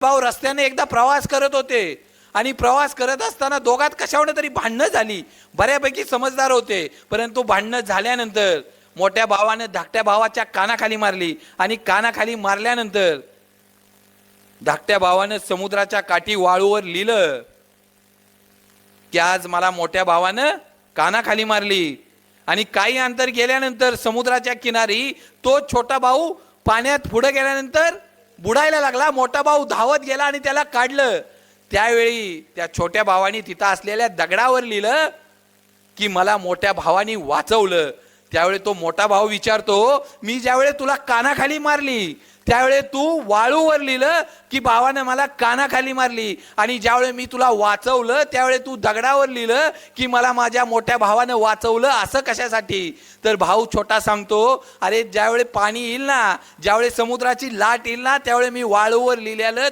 भाऊ रस्त्याने एकदा प्रवास करत होते आणि प्रवास करत असताना दोघात कशावर तरी भांडणं झाली. बऱ्यापैकी समजदार होते, परंतु भांडणं झाल्यानंतर मोठ्या भावाने धाकट्या भावाच्या कानाखाली मारली आणि कानाखाली मारल्यानंतर धाकट्या भावानं समुद्राच्या काठी वाळूवर लिहिलं की आज मला मोठ्या भावानं कानाखाली मारली. आणि काही अंतर गेल्यानंतर समुद्राच्या किनारी तो छोटा भाऊ पाण्यात पुढे गेल्यानंतर बुडायला लागला. मोठा भाऊ धावत गेला आणि त्याला काढलं. त्यावेळी त्या छोट्या भावानी तिथं असलेल्या दगडावर लिहिलं की मला मोठ्या भावानी वाचवलं. त्यावेळी तो मोठा भाऊ विचारतो, मी ज्यावेळी तुला कानाखाली मारली त्यावेळी तू वाळूवर लिहिलं की भावानं मला कानाखाली मारली, आणि ज्यावेळी मी तुला वाचवलं त्यावेळी तू दगडावर लिहिलं की मला माझ्या मोठ्या भावानं वाचवलं. असं कशासाठी? तर भाऊ छोटा सांगतो, अरे ज्यावेळी पाणी येईल ना, ज्यावेळी समुद्राची लाट येईल ना, त्यावेळी मी वाळूवर लिहिलेलं